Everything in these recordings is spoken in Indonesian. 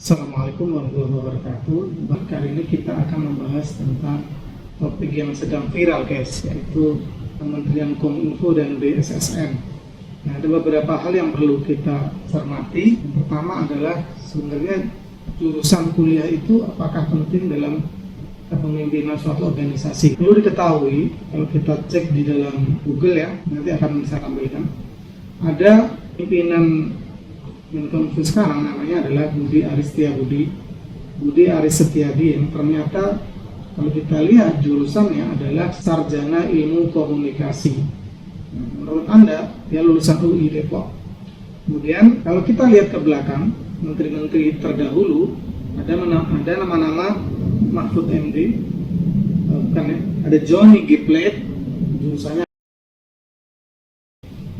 Assalamualaikum warahmatullahi wabarakatuh. Kali ini kita akan membahas tentang topik yang sedang viral, guys, yaitu Kementerian Kominfo dan BSSN. Nah, ada beberapa hal yang perlu kita cermati. Yang pertama adalah sebenarnya jurusan kuliah itu apakah penting dalam kepemimpinan suatu organisasi. Perlu diketahui, kalau kita cek di dalam Google ya, nanti akan bisa tampilkan, ada pimpinan Menkominfo sekarang namanya adalah Budi Aris Setiadi, yang ternyata kalau kita lihat jurusannya adalah Sarjana Ilmu Komunikasi. Nah, menurut Anda dia lulusan UI Depok. Kemudian kalau kita lihat ke belakang menteri-menteri terdahulu, ada nama-nama Mahfud MD, bukan ya, ada Johnny G. Plate jurusannya,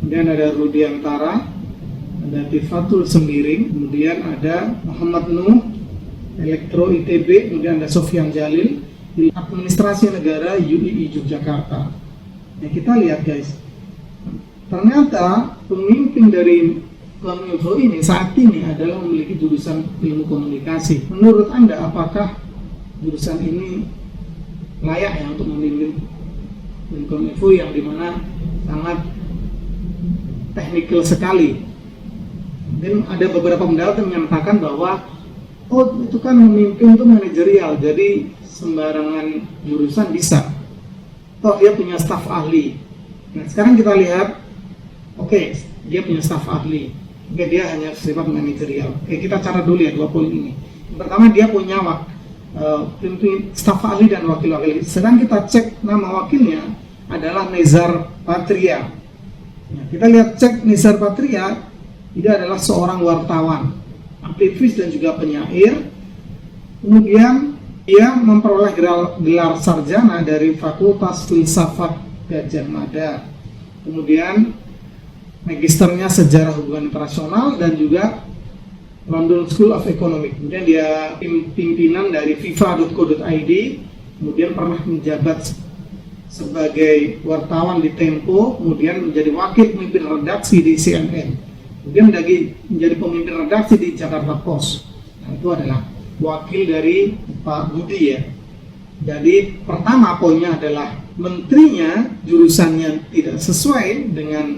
kemudian ada Rudiantara, ada Tifatul Sembiring, kemudian ada Muhammad Nuh, Elektro ITB, kemudian ada Sofyan Jalil, di Administrasi Negara UII Yogyakarta. Nah, kita lihat, guys, ternyata pemimpin dari Kominfo ini saat ini adalah memiliki jurusan ilmu komunikasi. Menurut Anda, apakah jurusan ini layak ya untuk memimpin Kominfo yang dimana sangat teknikal sekali? Dan ada beberapa pendapat yang menyatakan bahwa itu kan memimpin itu manajerial, jadi sembarangan jurusan bisa. Toh dia punya staf ahli. Nah, sekarang kita lihat, dia punya staf ahli. Dia hanya sifat manajerial. Kita cara dulu ya dua poin ini. Yang pertama, dia punya staf ahli dan wakil-wakil. Sedang kita cek nama wakilnya adalah Nezar Patria. Nah, kita lihat cek Nezar Patria. Dia adalah seorang wartawan, aktivis dan juga penyair. Kemudian dia memperoleh gelar sarjana dari Fakultas Filsafat Gadjah Mada. Kemudian magisternya Sejarah Hubungan Internasional dan juga London School of Economics. Kemudian dia pimpinan dari FIFA.co.id. Kemudian pernah menjabat sebagai wartawan di Tempo. Kemudian menjadi wakil pemimpin redaksi di CNN. Kemudian menjadi pemimpin redaksi di Jakarta Post. Nah, itu adalah wakil dari Pak Budi ya. Jadi pertama poinnya adalah menterinya jurusannya tidak sesuai dengan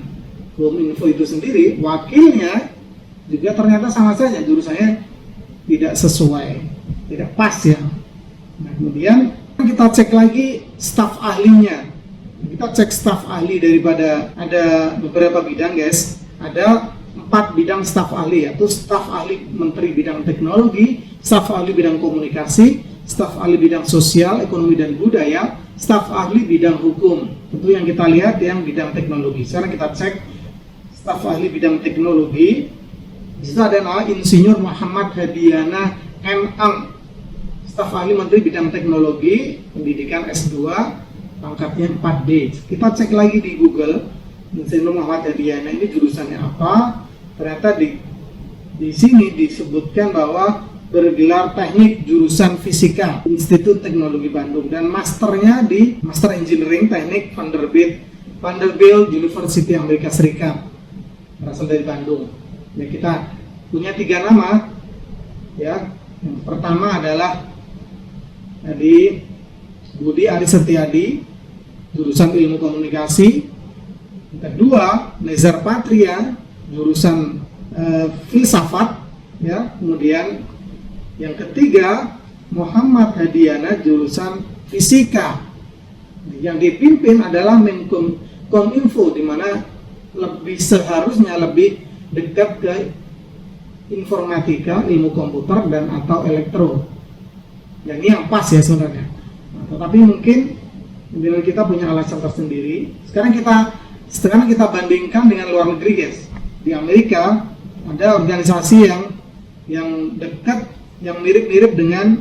Kominfo itu sendiri, wakilnya juga ternyata sama saja jurusannya tidak sesuai, tidak pas ya. Nah, kemudian kita cek lagi staf ahlinya. Kita cek staf ahli daripada ada beberapa bidang, guys. Ada 4 bidang staf ahli, yaitu staf ahli Menteri Bidang Teknologi, staf ahli bidang komunikasi, staf ahli bidang sosial, ekonomi dan budaya, staf ahli bidang hukum. Tentu yang kita lihat yang bidang teknologi. Sekarang kita cek staf ahli bidang teknologi. Di situ ada nama Insinyur Muhammad Hadiana M.Ang, staf ahli Menteri Bidang Teknologi, pendidikan S2, pangkatnya 4D. Kita cek lagi di Google, Insinyur Muhammad Hadiana ini jurusannya apa? Ternyata di sini disebutkan bahwa bergelar teknik jurusan fisika Institut Teknologi Bandung dan masternya di Master Engineering Teknik Vanderbilt University Amerika Serikat, berasal dari Bandung. Ya, kita punya 3 nama ya. Yang pertama adalah tadi Budi Aris Setiadi, jurusan ilmu komunikasi. Yang kedua, Nezar Patria, jurusan filsafat ya. Kemudian yang ketiga, Muhammad Hadiana, jurusan fisika. Yang dipimpin adalah Menkominfo, di mana seharusnya lebih dekat ke informatika, ilmu komputer dan atau elektro. Yang ini yang pas ya sebenarnya. Nah, tetapi mungkin kita punya alasan tersendiri. Sekarang kita bandingkan dengan luar negeri, guys. Di Amerika ada organisasi yang dekat, yang mirip-mirip dengan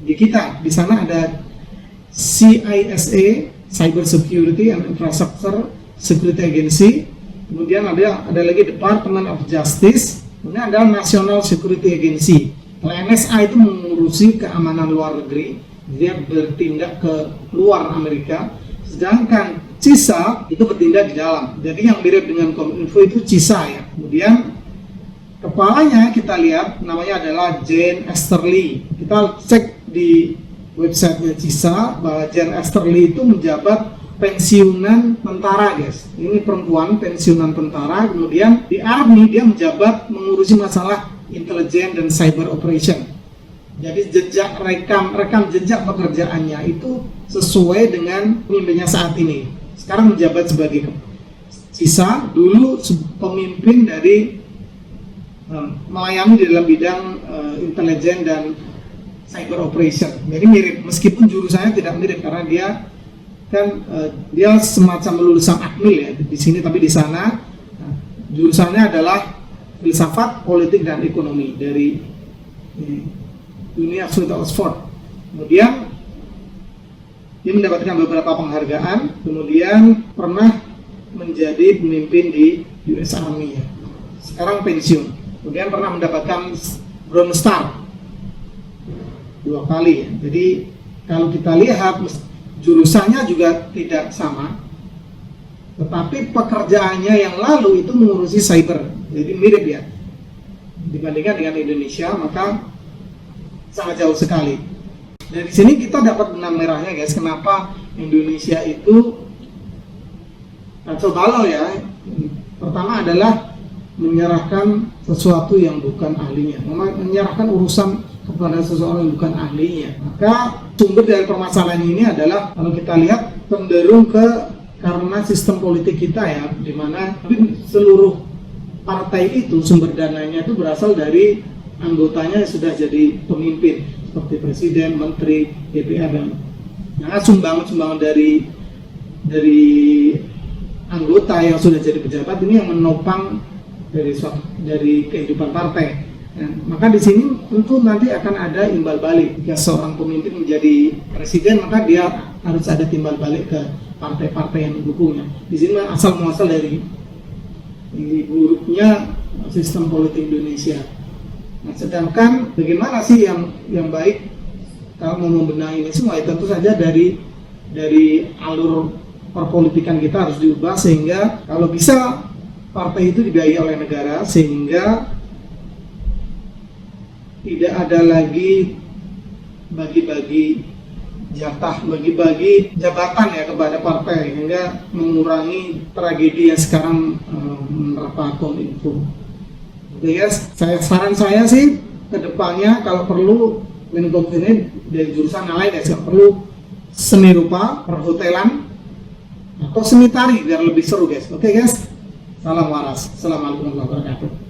di kita. Di sana ada CISA, Cyber Security and Infrastructure Security Agency. Kemudian ada lagi Department of Justice. Kemudian ada National Security Agency. Kalau NSA itu mengurusi keamanan luar negeri, dia bertindak ke luar Amerika. Sedangkan CISA itu bertindak di dalam. Jadi yang mirip dengan Kominfo itu CISA ya. Kemudian kepalanya kita lihat namanya adalah Jane Easterly. Kita cek di websitenya CISA bahwa Jane Easterly itu menjabat pensiunan tentara, guys. Ini perempuan pensiunan tentara, kemudian di Army dia menjabat mengurusi masalah intelijen dan cyber operation. Jadi rekam jejak pekerjaannya itu sesuai dengan pemimpinnya saat ini. Sekarang menjabat sebagai CISA, dulu pemimpin dari melayani di dalam bidang intelijen dan cyber operation. Jadi mirip, meskipun jurusannya tidak mirip karena dia kan dia semacam lulusan akmil ya di sini, tapi di sana jurusannya adalah filsafat, politik dan ekonomi dari Universitas Oxford. Kemudian dia mendapatkan beberapa penghargaan, kemudian pernah menjadi pemimpin di US Army ya. Sekarang pensiun. Kemudian pernah mendapatkan Bronze Star 2 kali ya. Jadi kalau kita lihat jurusannya juga tidak sama, tetapi pekerjaannya yang lalu itu mengurusi cyber, jadi mirip ya. Dibandingkan dengan Indonesia, maka sangat jauh sekali. Dari sini kita dapat benang merahnya, guys. Kenapa Indonesia itu kacau balau ya? Pertama adalah menyerahkan sesuatu yang bukan ahlinya, menyerahkan urusan kepada seseorang yang bukan ahlinya. Maka sumber dari permasalahan ini adalah kalau kita lihat cenderung karena sistem politik kita ya, di mana seluruh partai itu sumber dananya itu berasal dari anggotanya yang sudah jadi pemimpin seperti presiden, menteri, DPR dan sumbangan dari anggota yang sudah jadi pejabat ini yang menopang dari kehidupan partai. Nah, maka di sini tentu nanti akan ada imbal balik. Jika seorang pemimpin menjadi presiden, maka dia harus ada timbal balik ke partai-partai yang mendukungnya. Di sini asal muasal dari buruknya sistem politik Indonesia. Nah, sedangkan bagaimana sih yang baik kalau mau membenahi ini semua? Tentu saja dari alur perpolitikan kita harus diubah sehingga kalau bisa partai itu dibiayai oleh negara, sehingga tidak ada lagi bagi-bagi jatah, bagi-bagi jabatan ya kepada partai, sehingga mengurangi tragedi yang sekarang menerpa Kominfo. Oke guys, saran saya sih kedepannya kalau perlu Menkom ini dari jurusan yang lain ya, perlu seni rupa, perhotelan, atau seni tari biar lebih seru guys. Oke guys, salam waras. Assalamualaikum warahmatullahi wabarakatuh.